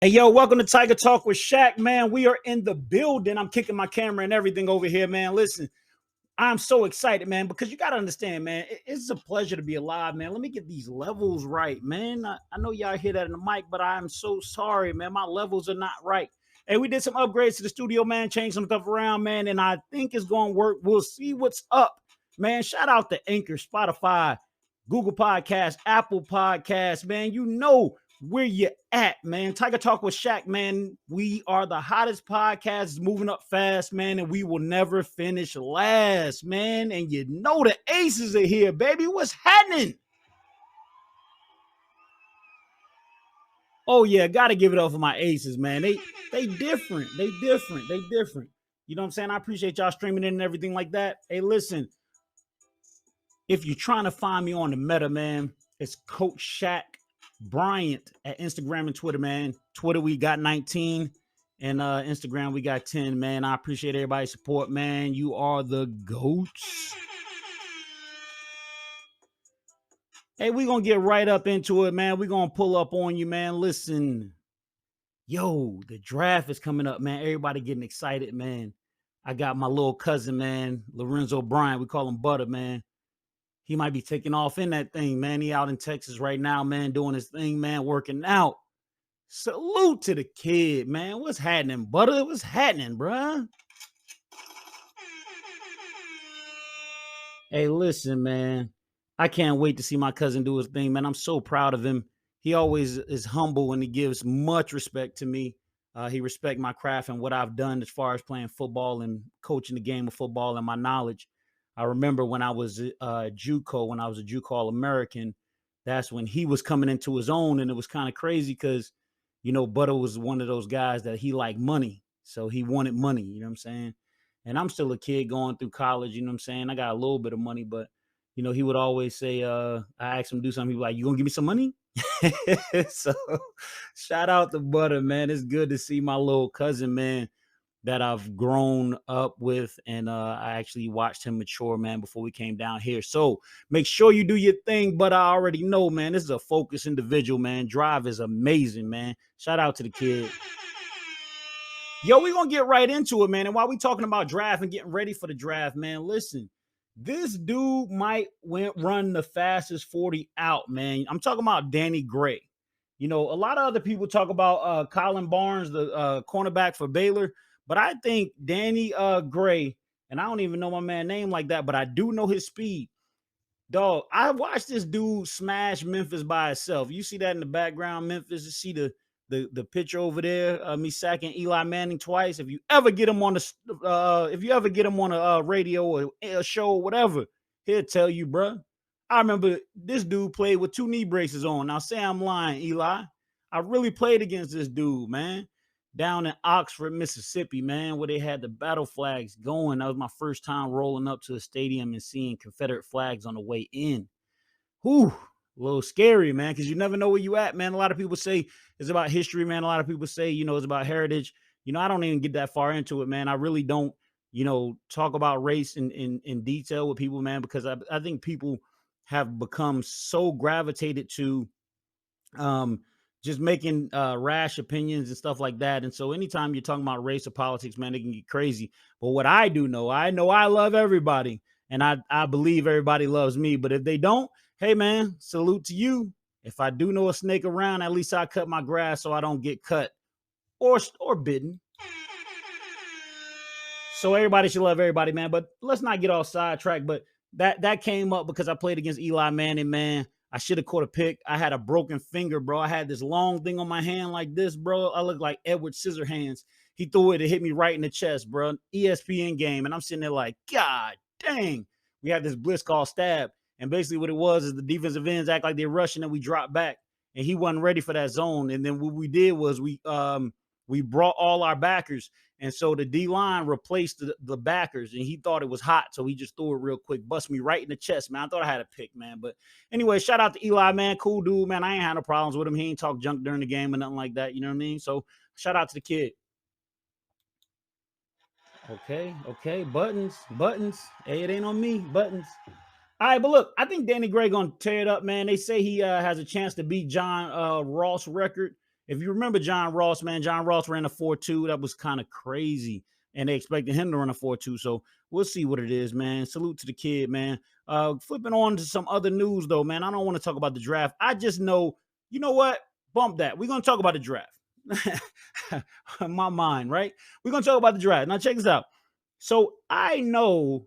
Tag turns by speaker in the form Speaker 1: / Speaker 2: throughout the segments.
Speaker 1: Hey, yo, welcome to Tiger Talk with Shaq, man. We are in the building. I'm kicking my camera and everything over here, man. Listen, I'm so excited, man, because you got to understand, man, it's a pleasure to be alive, man. Let me get these levels right, man. I know y'all hear that in the mic, but I'm so sorry, man. My levels are not right. Hey, we did some upgrades to the studio, man, changed some stuff around, man, and I think it's going to work. We'll see what's up, man. Shout out to Anchor, Spotify, Google Podcasts, Apple Podcasts, man. You know where you at, man. Tiger Talk with Shaq, man. We are the hottest podcast, moving up fast, man, and we will never finish last, man. And you know the aces are here, baby. What's happening? Oh yeah, gotta give it up for my aces, man. They different. They different. They different. You know what I'm saying? I appreciate y'all streaming in and everything like that. Hey, listen, if you're trying to find me on the meta, man, it's Coach Shaq Bryant at Instagram and Twitter, man. Twitter, we got 19. And Instagram, we got 10, man. I appreciate everybody's support, man. You are the GOATs. Hey, we're going to get right up into it, man. We're going to pull up on you, man. Listen, yo, the draft is coming up, man. Everybody getting excited, man. I got my little cousin, man, Lorenzo Bryant. We call him Butter, man. He might be taking off in that thing, man. He out in Texas right now, man, doing his thing, man, working out. Salute to the kid, man. What's happening, Butter? What's happening, bruh? Hey, listen, man. I can't wait to see my cousin do his thing, man. I'm so proud of him. He always is humble and he gives much respect to me. He respects my craft and what I've done as far as playing football and coaching the game of football and my knowledge. I remember when I was JUCO, when I was a JUCO All-American, that's when he was coming into his own, and it was kind of crazy because, you know, Butter was one of those guys that he liked money, so he wanted money. You know what I'm saying? And I'm still a kid going through college. You know what I'm saying? I got a little bit of money, but you know, he would always say, I asked him to do something. He was like, "You gonna give me some money?" So, shout out to Butter, man. It's good to see my little cousin, man, that I've grown up with, and I actually watched him mature, man, before we came down here. So make sure you do your thing, but I already know, man, this is a focused individual, man. Drive is amazing, man. Shout out to the kid. Yo, we're gonna get right into it, man. And while we talking about draft and getting ready for the draft, man, listen, this dude might run the fastest 40 out, man. I'm talking about Danny Gray. You know, a lot of other people talk about Colin Barnes, the cornerback for Baylor, but I think Danny Gray, and I don't even know my man name like that, but I do know his speed. Dog, I watched this dude smash Memphis by itself. You see that in the background, Memphis. You see the picture over there, me sacking Eli Manning twice. If you ever get him on a radio or a show or whatever, he'll tell you, bro. I remember this dude played with 2 knee braces on. Now say I'm lying, Eli. I really played against this dude, man. Down in Oxford, Mississippi, man, where they had the battle flags going. That was my first time rolling up to the stadium and seeing Confederate flags on the way in. Whew, a little scary, man, because you never know where you at, man. A lot of people say it's about history, man. A lot of people say, you know, it's about heritage. You know, I don't even get that far into it, man. I really don't, you know, talk about race in detail with people, man, because I think people have become so gravitated to um just making rash opinions and stuff like that. And so anytime you're talking about race or politics, man, it can get crazy. But what I do know I love everybody, and I believe everybody loves me. But if they don't, hey man, salute to you. If I do know a snake around, at least I cut my grass so I don't get cut or bitten. So everybody should love everybody, man. But let's not get all sidetracked. But that came up because I played against Eli Manning, man. I should have caught a pick. I had a broken finger, bro. I had this long thing on my hand like this, bro. I look like Edward Scissorhands. He threw it. It hit me right in the chest, bro. ESPN game. And I'm sitting there like, God dang. We had this blitz called stab. And basically what it was is the defensive ends act like they're rushing and we drop back. And he wasn't ready for that zone. And then what we did was we brought all our backers. And so the D-line replaced the backers, and he thought it was hot, so he just threw it real quick, bust me right in the chest, man. I thought I had a pick, man. But anyway, shout out to Eli, man. Cool dude, man. I ain't had no problems with him. He ain't talk junk during the game or nothing like that. You know what I mean? So shout out to the kid. Okay. Buttons. Hey, it ain't on me. Buttons. All right, but look, I think Danny Gray gonna tear it up, man. They say he has a chance to beat John Ross' record. If you remember John Ross, man, John Ross ran a 4.2. That was kind of crazy. And they expected him to run a 4.2. So we'll see what it is, man. Salute to the kid, man. Flipping on to some other news, though, man. I don't want to talk about the draft. I just know, you know what? Bump that. We're going to talk about the draft. My mind, right? We're going to talk about the draft. Now, check this out. So I know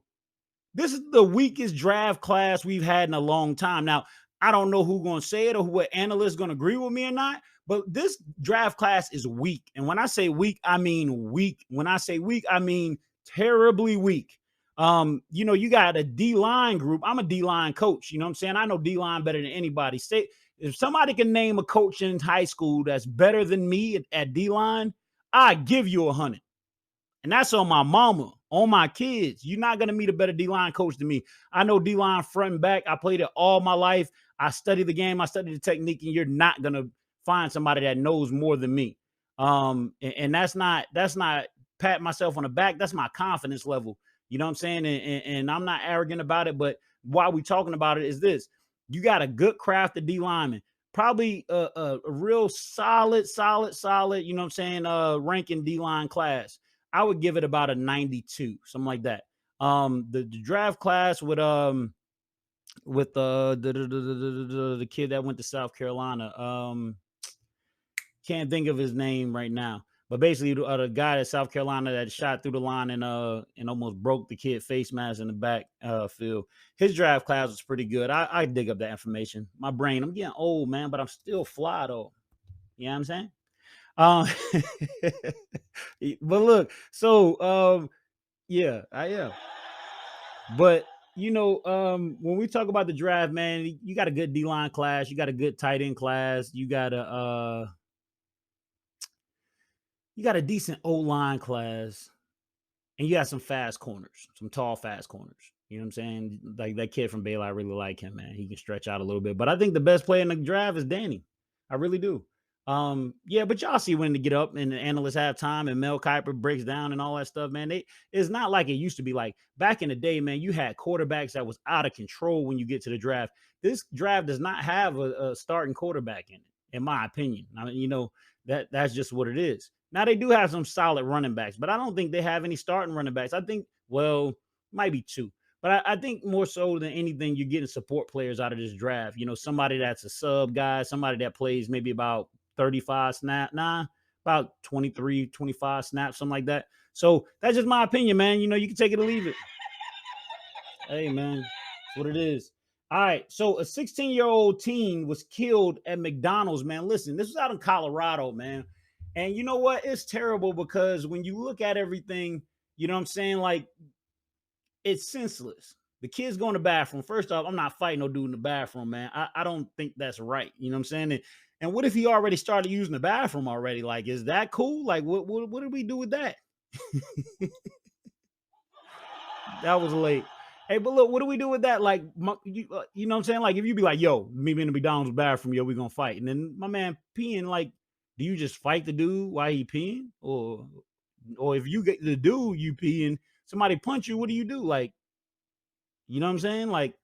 Speaker 1: this is the weakest draft class we've had in a long time. Now, I don't know who's going to say it or what analyst is going to agree with me or not, but this draft class is weak. And when I say weak, I mean weak. When I say weak, I mean terribly weak. You got a D-line group. I'm a D-line coach. You know what I'm saying? I know D-line better than anybody. Say if somebody can name a coach in high school that's better than me at D-line, I give you 100. And that's on my mama, on my kids. You're not going to meet a better D-line coach than me. I know D-line front and back. I played it all my life. I studied the game. I studied the technique, and you're not going to find somebody that knows more than me. And that's not pat myself on the back. That's my confidence level. You know what I'm saying? And I'm not arrogant about it, but why we talking about it is this. You got a good crafted D-lineman. Probably a real solid, you know what I'm saying, ranking D-line class. I would give it about a 92, something like that. The draft class with the kid that went to South Carolina. Can't think of his name right now, but basically the guy at South Carolina that shot through the line and almost broke the kid face mask in the back field. His draft class was pretty good. I dig up that information. My brain, I'm getting old, man, but I'm still fly though. You know what I'm saying? Um, but look, so yeah, I am. But when we talk about the draft, man, you got a good D line class, you got a good tight end class, you got a decent O line class, and you got some fast corners, some tall, fast corners. You know what I'm saying? Like that kid from Baylor, I really like him, man. He can stretch out a little bit. But I think the best player in the draft is Danny. I really do. Yeah, but y'all see when to get up and the analysts have time and Mel Kiper breaks down and all that stuff, man. It's not like it used to be. Like back in the day, man, you had quarterbacks that was out of control when you get to the draft. This draft does not have a starting quarterback in it, in my opinion. I mean, that's just what it is. Now they do have some solid running backs, but I don't think they have any starting running backs. I think, well, might be two. But I think more so than anything, you're getting support players out of this draft. Somebody that's a sub guy, somebody that plays maybe about 35 snap, about 23, 25 snaps, something like that. So that's just my opinion, man. You can take it or leave it. Hey, man, that's what it is. All right. So a 16-year-old teen was killed at McDonald's, man. Listen, this was out in Colorado, man. And you know what? It's terrible because when you look at everything, you know what I'm saying? Like, it's senseless. The kid's going to the bathroom. First off, I'm not fighting no dude in the bathroom, man. I don't think that's right. You know what I'm saying? And what if he already started using the bathroom already? Like, is that cool? Like, what did we do with that? That was late. Hey, but look, what do we do with that? Like, you know what I'm saying? Like, if you be like, yo, meet me in the McDonald's bathroom, yo, we gonna fight. And then my man peeing, like, do you just fight the dude while he peeing? Or if you get the dude you peeing, somebody punch you, what do you do? Like, you know what I'm saying? Like,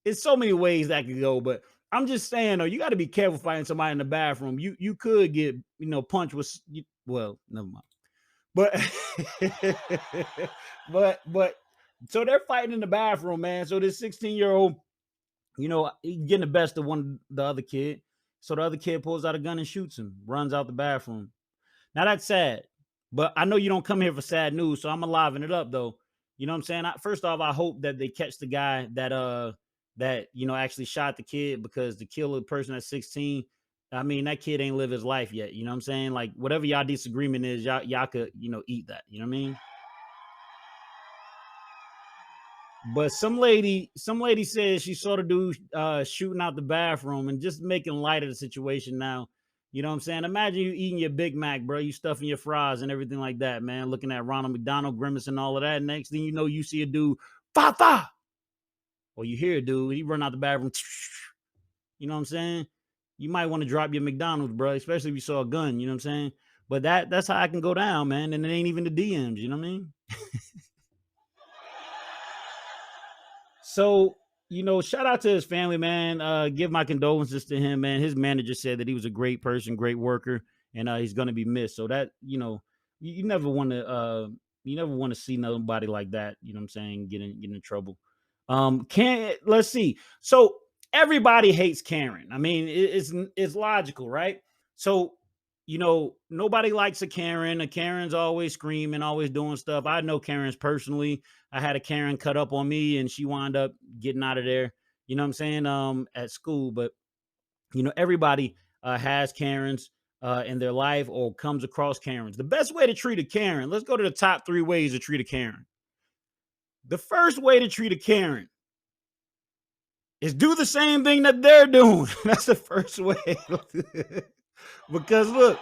Speaker 1: it's so many ways that could go, but I'm just saying though, you got to be careful fighting somebody in the bathroom. You could get punched with well, never mind. But but so they're fighting in the bathroom, man. So this 16-year-old, he getting the best of the other kid. So the other kid pulls out a gun and shoots him, runs out the bathroom. Now that's sad, but I know you don't come here for sad news, so I'm gonna liven it up though. You know what I'm saying? First off, I hope that they catch the guy that actually shot the kid, because to kill a person at 16, I mean, that kid ain't lived his life yet. You know what I'm saying? Like whatever y'all disagreement is, y'all could eat that. You know what I mean? But some lady says she saw the dude shooting out the bathroom and just making light of the situation now. You know what I'm saying? Imagine you eating your Big Mac, bro. You stuffing your fries and everything like that, man. Looking at Ronald McDonald grimace and all of that. Next thing you know, you see a dude, fa fa. Or you hear a dude, he run out the bathroom. You know what I'm saying? You might want to drop your McDonald's, bro, especially if you saw a gun. You know what I'm saying? But that's how I can go down, man. And it ain't even the DMs. You know what I mean? So shout out to his family, man. Give my condolences to him, man. His manager said that he was a great person, great worker, and he's gonna be missed. So that, you never want to see nobody like that, what I'm saying, get in trouble. Can Let's see. So everybody hates Karen. I mean, it's logical, right? So, nobody likes a Karen. A Karen's always screaming, always doing stuff. I know Karen's personally. I had a Karen cut up on me and she wound up getting out of there, what I'm saying, at school. But, everybody has Karens in their life or comes across Karens. The best way to treat a Karen, let's go to the top 3 ways to treat a Karen. The first way to treat a Karen is do the same thing that they're doing. That's the first way. Because look,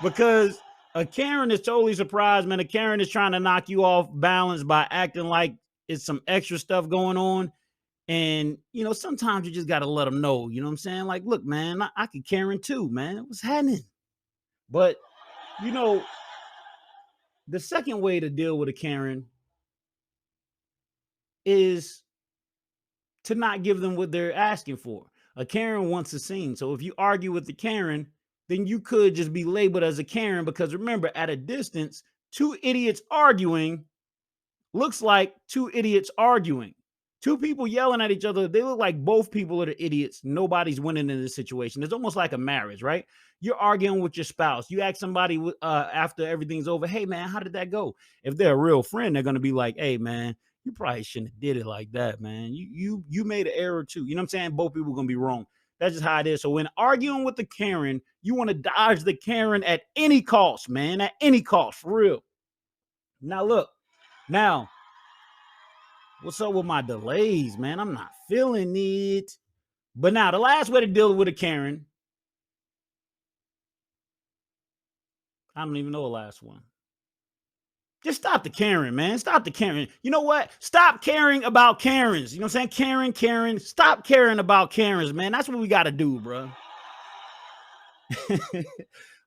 Speaker 1: because a Karen is totally surprised, man. A Karen is trying to knock you off balance by acting like it's some extra stuff going on. And, sometimes you just got to let them know, what I'm saying? Like, look, man, I could Karen too, man. What's happening? But, you know, the second way to deal with a Karen is to not give them what they're asking for. A Karen wants a scene. So if you argue with the Karen, then you could just be labeled as a Karen because remember, at a distance, two idiots arguing looks like two idiots arguing. Two people yelling at each other, they look like both people are the idiots. Nobody's winning in this situation. It's almost like a marriage, right? You're arguing with your spouse. You ask somebody after everything's over, hey, man, how did that go? If they're a real friend, they're going to be like, hey, man, you probably shouldn't have did it like that, man. You made an error too. You know what I'm saying? Both people are going to be wrong. That's just how it is. So when arguing with the Karen, you want to dodge the Karen at any cost, man, at any cost, for real. Now, look, now, what's up with my delays, man? I'm not feeling it. But now, the last way to deal with a Karen, I don't even know the last one. Just stop the Karen, man. Stop the Karen. You know what? Stop caring about Karens. You know what I'm saying? Karen. Stop caring about Karens, man. That's what we got to do, bro.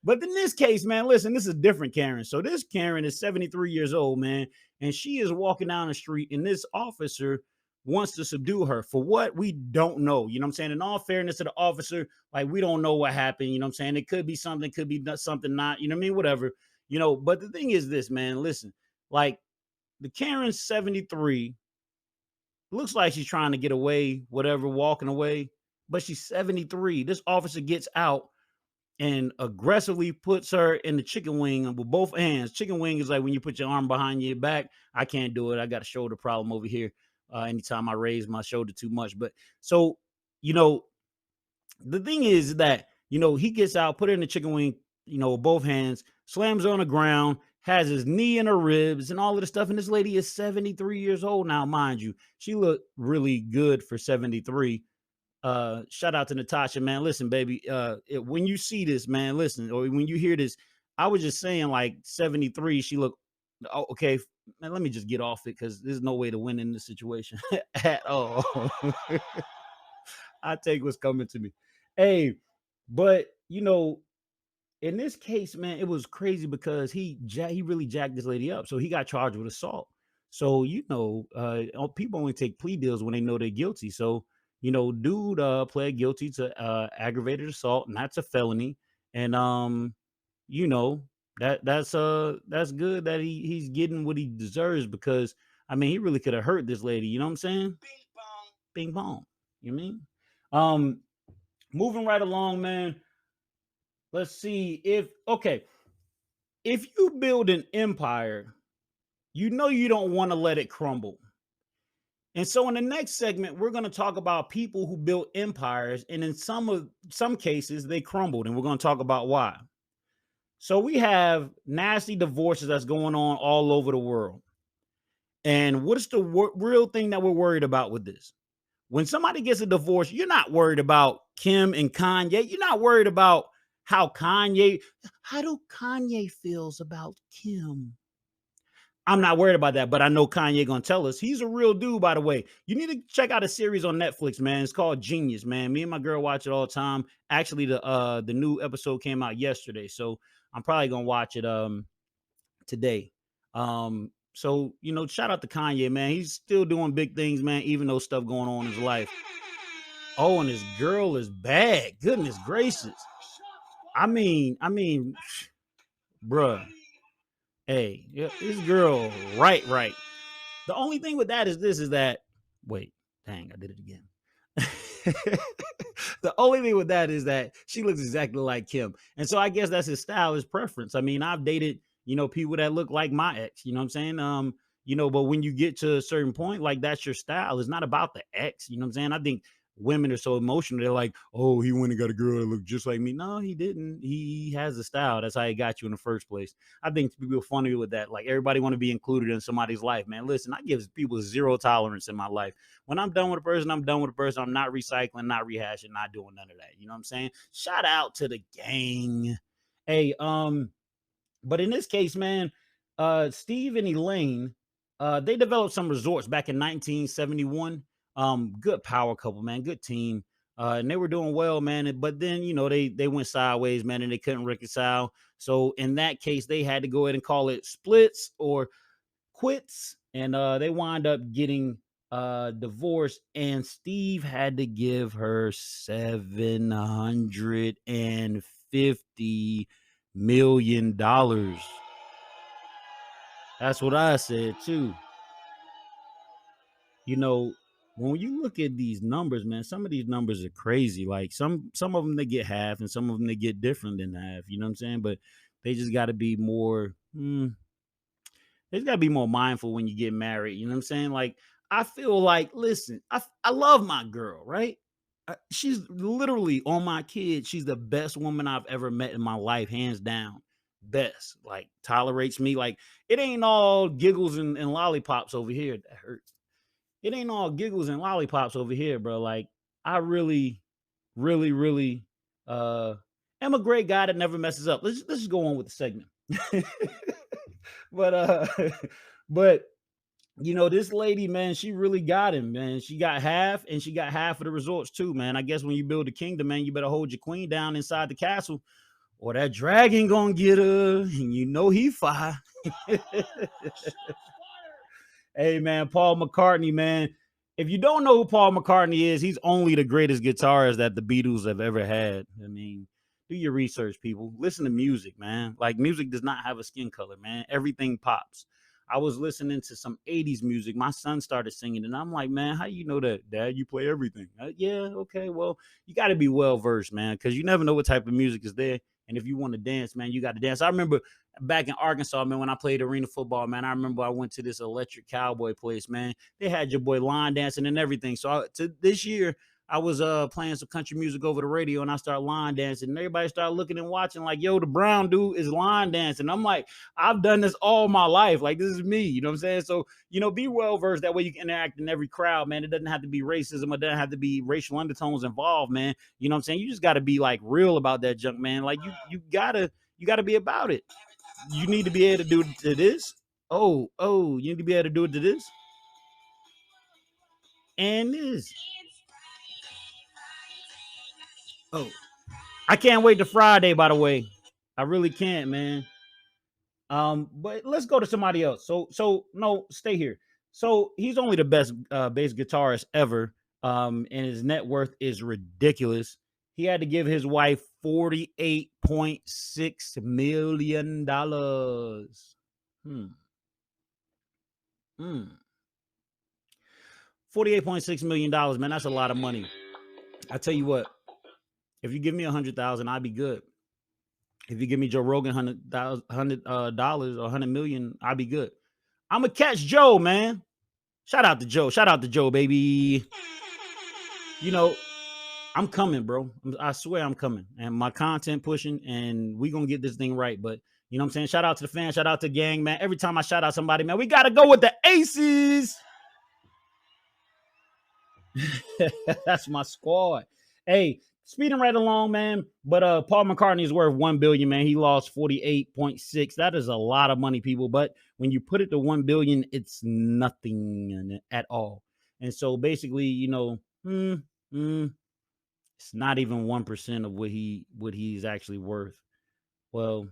Speaker 1: But in this case, man, listen, this is a different Karen. So this Karen is 73 years old, man, and she is walking down the street, and this officer wants to subdue her for what we don't know. You know what I'm saying? In all fairness to the officer, like we don't know what happened. You know what I'm saying? It could be something, could be something not. You know what I mean? Whatever. But the thing is this, man. Listen, like the Karen's 73, looks like she's trying to get away, whatever, walking away, but she's 73. This officer gets out and aggressively puts her in the chicken wing with both hands. Chicken wing is like when you put your arm behind your back. I can't do it. I got a shoulder problem over here. Anytime I raise my shoulder too much. But so, you know, the thing is that, he gets out, put her in the chicken wing, with both hands, slams her on the ground, has his knee in her ribs and all of this stuff. And this lady is 73 years old now, mind you. She looked really good for 73. Shout out to Natasha, man. Listen, baby, when you see this, man, listen, or when you hear this, I was just saying like 73, she looked okay. Man, let me just get off it because there's no way to win in this situation at all. I take what's coming to me. Hey, but in this case, man, it was crazy because he really jacked this lady up. So he got charged with assault. So people only take plea deals when they know they're guilty. So dude pled guilty to aggravated assault, and that's a felony. And you know that's good that he's getting what he deserves because I mean he really could have hurt this lady. You know what I'm saying? Bing bong. You mean? Um, Moving right along, man. Let's see if you build an empire, you don't want to let it crumble. And so in the next segment, we're going to talk about people who built empires, and in some cases they crumbled, and we're going to talk about why. So we have nasty divorces that's going on all over the world. And what's the real thing that we're worried about with this? When somebody gets a divorce, you're not worried about Kim and Kanye. You're not worried about how do Kanye feels about Kim. I'm not worried about that, but I know Kanye gonna tell us. He's a real dude, by the way. You need to check out a series on Netflix, man. It's called Genius, man. Me and my girl watch it all the time. Actually, the new episode came out yesterday, so I'm probably gonna watch it today. So, shout out to Kanye, man. He's still doing big things, man, even though stuff going on in his life. Oh, and his girl is bad. Goodness gracious. I mean, bruh. Hey, yeah, this girl, right. The only thing with that is that wait, dang, I did it again. The only thing with that is that she looks exactly like Kim. And so I guess that's his style, his preference. I mean, I've dated, people that look like my ex, you know what I'm saying? But when you get to a certain point, like that's your style. It's not about the ex, you know what I'm saying? I think women are so emotional. They're like, oh, he went and got a girl that looked just like me. No, he didn't. He has a style. That's how he got you in the first place. I think people are funny with that. Like everybody want to be included in somebody's life, man. Listen, I give people zero tolerance in my life. When I'm done with a person, I'm done with a person. I'm not recycling, not rehashing, not doing none of that. You know what I'm saying? Shout out to the gang. Hey, but in this case, man, Steve and Elaine, they developed some resorts back in 1971. Good power couple, man, good team. And they were doing well, man. But then, they went sideways, man, and they couldn't reconcile. So in that case, they had to go ahead and call it splits or quits, and they wind up getting divorced, and Steve had to give her $750 million. That's what I said too. You know, when you look at these numbers, man, some of these numbers are crazy. Like some of them they get half, and some of them they get different than half. You know what I'm saying? But they just got to be more. There's got to be more mindful when you get married. You know what I'm saying? Like, I feel like, listen, I love my girl, right? She's literally on my kid. She's the best woman I've ever met in my life, hands down. Best. Like, tolerates me. Like, it ain't all giggles and lollipops over here. That hurts. It ain't all giggles and lollipops over here, bro. Like, I really, really, really am a great guy that never messes up. Let's just go on with the segment. but but this lady, man, she really got him, man. She got half, and she got half of the resorts too, man. I guess when you build a kingdom, man, you better hold your queen down inside the castle, or that dragon gonna get her, and he fire. Hey, man, Paul McCartney, man. If you don't know who Paul McCartney is, he's only the greatest guitarist that the Beatles have ever had. I mean, do your research, people. Listen to music, man. Like, music does not have a skin color, man. Everything pops. I was listening to some 80s music. My son started singing, and I'm like, man, how you know that, Dad? You play everything. Yeah, okay. Well, you got to be well versed, man, because you never know what type of music is there. And if you want to dance, man, you got to dance. I remember back in Arkansas, man, when I played arena football, man, I remember I went to this electric cowboy place, man. They had your boy line dancing and everything. So this year, I was playing some country music over the radio, and I started line dancing, and everybody started looking and watching like, yo, the brown dude is line dancing. I'm like, I've done this all my life. Like, this is me. You know what I'm saying? So, be well versed. That way you can interact in every crowd, man. It doesn't have to be racism. It doesn't have to be racial undertones involved, man. You know what I'm saying? You just got to be like real about that junk, man. Like, you gotta be about it. You need to be able to do it to this. You need to be able to do it to this and this. Oh, I can't wait to Friday, by the way. I really can't, man. But let's go to somebody else. So no, stay here. So he's only the best bass guitarist ever. And his net worth is ridiculous. He had to give his wife $48.6 million. Hmm. Hmm. $48.6 million, man. That's a lot of money. I tell you what, if you give me 100,000, I'd be good. If you give me Joe Rogan $100 or 100 million, I'd be good. I'm gonna catch Joe, man. Shout out to Joe. Shout out to Joe, baby. You know, I'm coming, bro. I swear I'm coming. And my content pushing, and we gonna get this thing right. But you know what I'm saying? Shout out to the fans, shout out to the gang, man. Every time I shout out somebody, man, we gotta go with the aces. That's my squad. Hey, speeding right along, man. But Paul McCartney is worth 1 billion, man. He lost 48.6. That is a lot of money, people. But when you put it to 1 billion, it's nothing at all. And so basically, it's not even 1% of what he's actually worth. Well,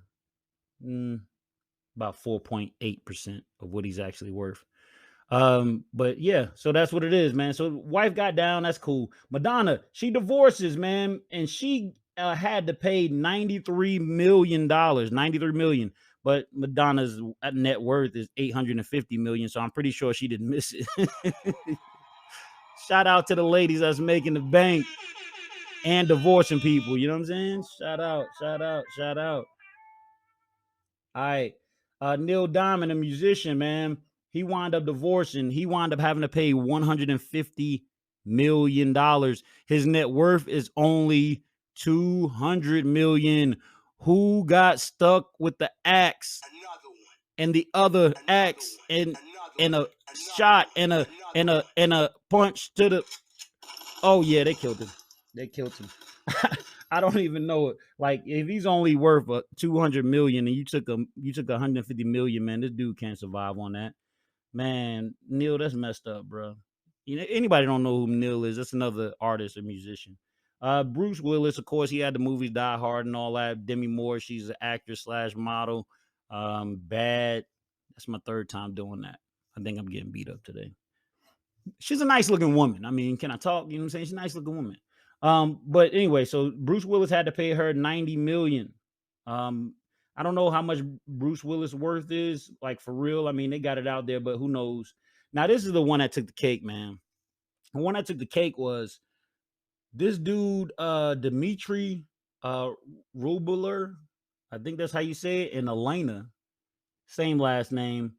Speaker 1: mm, about 4.8% of what he's actually worth. But yeah, so that's what it is, man. So wife got down, that's cool. Madonna, she divorces, man, and she had to pay $93 million, 93 million. But Madonna's net worth is 850 million, so I'm pretty sure she didn't miss it. Shout out to the ladies that's making the bank and divorcing people. You know what I'm saying? Shout out, shout out, shout out. All right. Neil Diamond, a musician, man, he wound up divorcing. He wound up having to pay $150 million. His net worth is only 200 million. Who got stuck with the axe and the other axe and a shot and a punch to the. Oh yeah, they killed him. They killed him. I don't even know it. Like if he's only worth 200 million and you took 150 million, man, this dude can't survive on that. Man, Neil, that's messed up, bro. You know, anybody don't know who Neil is? That's another artist or musician. Bruce Willis, of course, he had the movies Die Hard and all that. Demi Moore, she's an actor slash model. Bad. That's my third time doing that. I think I'm getting beat up today. She's a nice looking woman. I mean, can I talk? You know what I'm saying? She's a nice looking woman. But anyway, so Bruce Willis had to pay her 90 million. I don't know how much Bruce Willis worth is, like for real. I mean, they got it out there, but who knows? Now, this is the one that took the cake, man. The one that took the cake was this dude, Dimitri Rubler. I think that's how you say it, and Elena, same last name.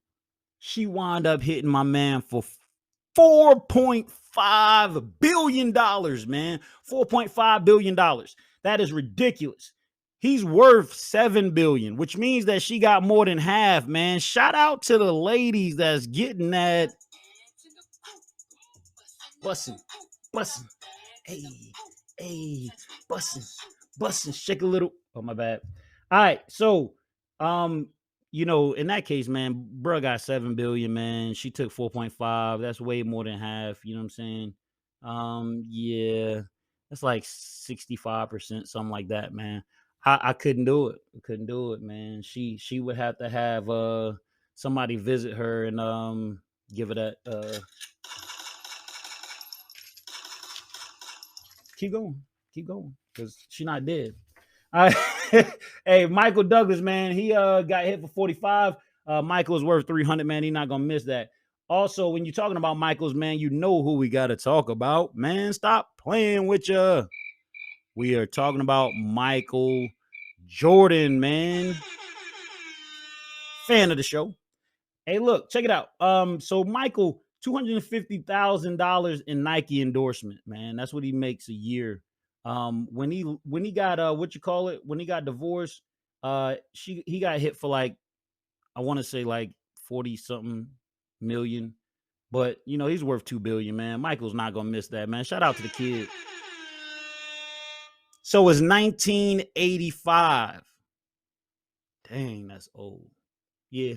Speaker 1: She wound up hitting my man for $4.5 billion, man. $4.5 billion. That is ridiculous. He's worth 7 billion, which means that she got more than half, man. Shout out to the ladies that's getting that. Bussin', bussin', hey, hey, bussin', bussin', shake a little. Oh, my bad. All right, so um, in that case, man, bruh got 7 billion, man. She took 4.5. That's way more than half. You know what I'm saying? Yeah, that's like 65%, something like that, man. I couldn't do it. I couldn't do it, man. She would have to have somebody visit her and give her that keep going, because she's not dead. All right. Hey, Michael Douglas, man, he got hit for 45. Michael's worth 300, man. He's not gonna miss that. Also, when you're talking about Michaels, man, you know who we got to talk about, man. Stop playing with you. We are talking about Michael Jordan, man. Fan of the show. Hey, look, check it out. So Michael, $250,000 in Nike endorsement, man. That's what he makes a year. When he got when he got divorced, he got hit for like, I want to say like 40 something million. But he's worth 2 billion, man. Michael's not gonna miss that, man. Shout out to the kid. So it's 1985. Dang, that's old. Yeah.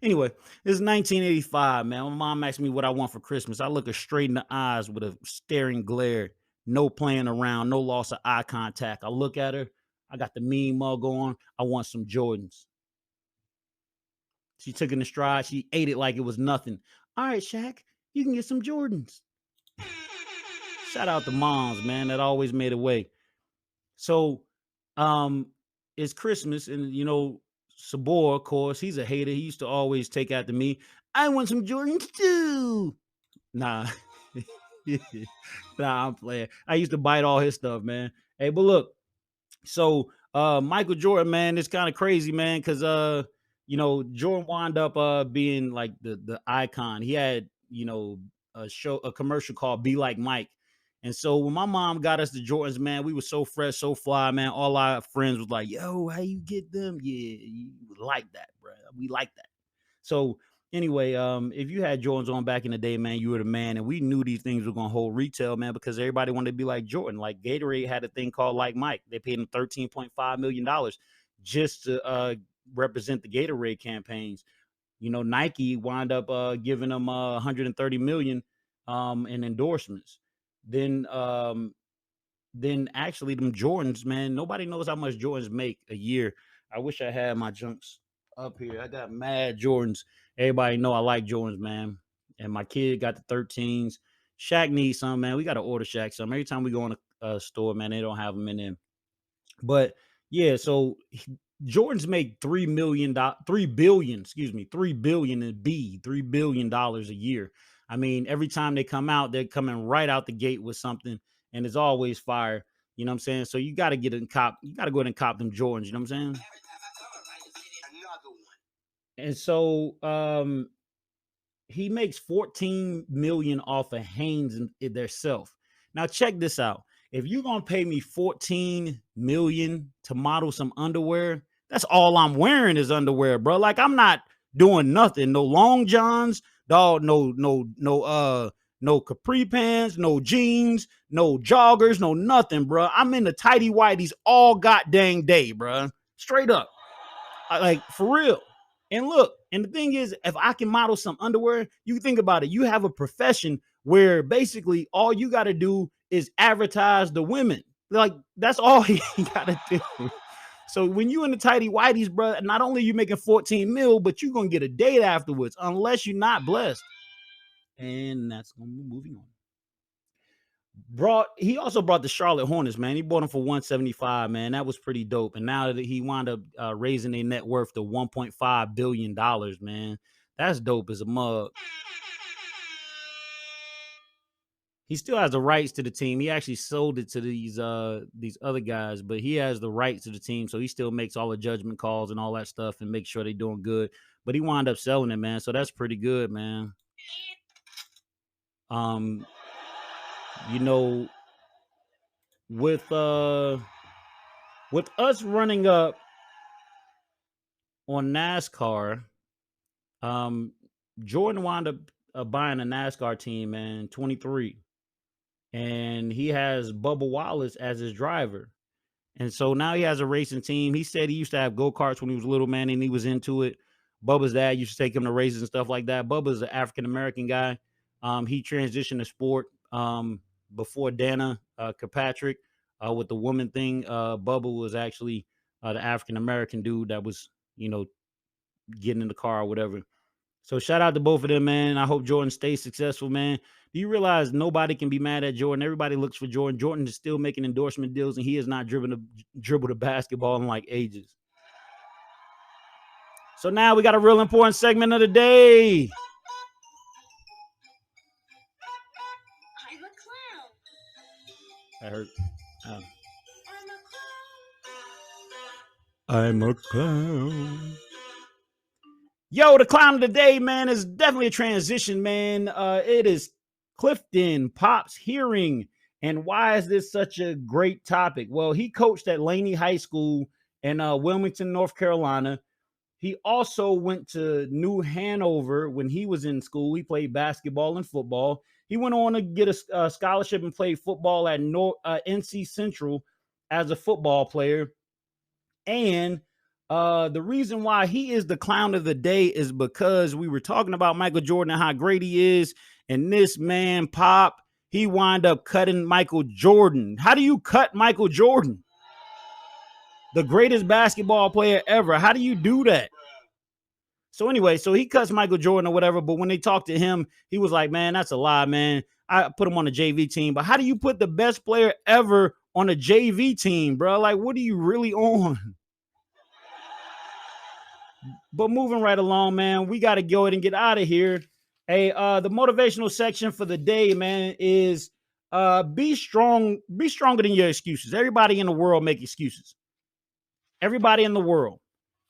Speaker 1: Anyway, it's 1985, man. My mom asked me what I want for Christmas. I look her straight in the eyes with a staring glare, no playing around, no loss of eye contact. I look at her. I got the mean mug on. I want some Jordans. She took it in stride. She ate it like it was nothing. All right, Shaq, you can get some Jordans. Shout out to moms, man, that always made a way. So, it's Christmas, and Sabor, of course, he's a hater. He used to always take after me. I want some Jordans too. Nah, nah, I'm playing. I used to bite all his stuff, man. Hey, but look, so Michael Jordan, man, it's kind of crazy, man, because Jordan wound up being like the icon. He had a commercial called "Be Like Mike." And so when my mom got us the Jordans, man, we were so fresh, so fly, man. All our friends was like, "Yo, how you get them?" Yeah, you like that, bro. We like that. So anyway, if you had Jordans on back in the day, man, you were the man, and we knew these things were gonna hold retail, man, because everybody wanted to be like Jordan. Like Gatorade had a thing called Like Mike. They paid him $13.5 million just to represent the Gatorade campaigns. Nike wound up giving them 130 million in endorsements. Then actually them Jordans, man, nobody knows how much Jordans make a year. I wish I had my junks. up here. I got mad Jordans. Everybody know I like Jordans, man. And my kid got the 13s. Shaq needs some, man. We got to order Shaq some. Every time we go in a store, man, they don't have them in there. But yeah, so Jordans make $3 billion $3 billion a year. I mean, every time they come out, they're coming right out the gate with something, and it's always fire. You know what I'm saying? So you got to get in cop. You got to go ahead and cop them Jordans. You know what I'm saying? And so he makes 14 million off of Hanes and their self. Now check this out. If you're gonna pay me 14 million to model some underwear, that's all I'm wearing is underwear, bro. Like I'm not doing nothing. No long johns, dog, no capri pants, no jeans, no joggers, no nothing, bro. I'm in the tighty whities all goddamn day, bro. Straight up. Like for real. And look, and the thing is, if I can model some underwear, you think about it. You have a profession where basically all you got to do is advertise the women. Like that's all you got to do. So when you in the tighty whities, bro, not only you making 14 mil, but you're gonna get a date afterwards, unless you're not blessed. And that's gonna be moving on. He also brought the Charlotte Hornets, man. He bought them for 175, man. That was pretty dope. And now that he wound up raising their net worth to $1.5 billion, man. That's dope as a mug. He still has the rights to the team. He actually sold it to these other guys, but he has the rights to the team, so he still makes all the judgment calls and all that stuff and makes sure they're doing good. But he wound up selling it, man. So that's pretty good, man. You know, with us running up on NASCAR, Jordan wound up buying a NASCAR team, man, 23. And he has Bubba Wallace as his driver. And so now he has a racing team. He said he used to have go-karts when he was little, man, and he was into it. Bubba's dad used to take him to races and stuff like that. Bubba's an African-American guy. He transitioned to sport before Dana Kirkpatrick with the woman thing. Bubba was actually the African-American dude that was, getting in the car or whatever. So shout out to both of them, man. I hope Jordan stays successful, man. Do you realize nobody can be mad at Jordan? Everybody looks for Jordan. Jordan is still making endorsement deals, and he has not dribbled a basketball in like ages. So now we got a real important segment of the day. I'm a clown. I heard. I'm a clown. Yo, the clown of the day, man, is definitely a transition, man. It is Clifton Pop's hearing. And why is this such a great topic? Well, he coached at Laney High School in Wilmington, North Carolina. He also went to New Hanover when he was in school. He played basketball and football. He went on to get a scholarship and play football at NC Central as a football player. And the reason why he is the clown of the day is because we were talking about Michael Jordan and how great he is. And this man, Pop, he wound up cutting Michael Jordan. How do you cut Michael Jordan? The greatest basketball player ever. How do you do that? So anyway, so he cuts Michael Jordan or whatever. But when they talked to him, he was like, man, that's a lie, man. I put him on the JV team. But how do you put the best player ever on a JV team, bro? Like, what are you really on? But moving right along, man, we got to go ahead and get out of here. Hey, the motivational section for the day, man, is be strong, be stronger than your excuses. Everybody in the world make excuses. Everybody in the world.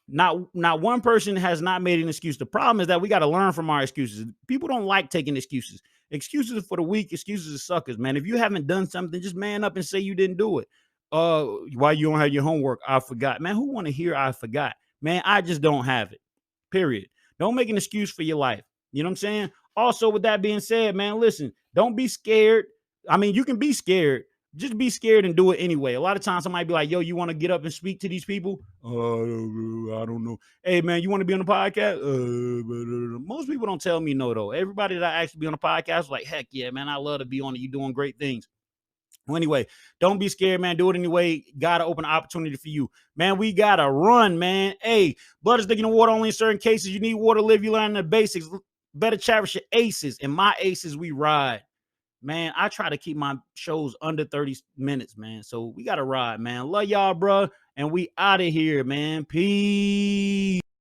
Speaker 1: Not one person has not made an excuse. The problem is that we got to learn from our excuses. People don't like taking excuses. Excuses are for the weak. Excuses are suckers, man. If you haven't done something, just man up and say you didn't do it. Why you don't have your homework? I forgot. Man, who want to hear I forgot? Man, I just don't have it. Period. Don't make an excuse for your life. You know what I'm saying? Also, with that being said, man, listen, don't be scared. I mean, you can be scared. Just be scared and do it anyway. A lot of times somebody be like, yo, you want to get up and speak to these people? I don't know. Hey, man, you want to be on the podcast? Most people don't tell me no, though. Everybody that actually be on the podcast is like, heck yeah, man, I love to be on it. You doing great things. Well, anyway, don't be scared, man. Do it anyway. Gotta open an opportunity for you. Man, we gotta run, man. Hey, blood is thick in the water only in certain cases. You need water to live. You learn the basics. Better cherish your aces. And my aces, we ride. Man, I try to keep my shows under 30 minutes, man. So we gotta ride, man. Love y'all, bro. And we out of here, man. Peace.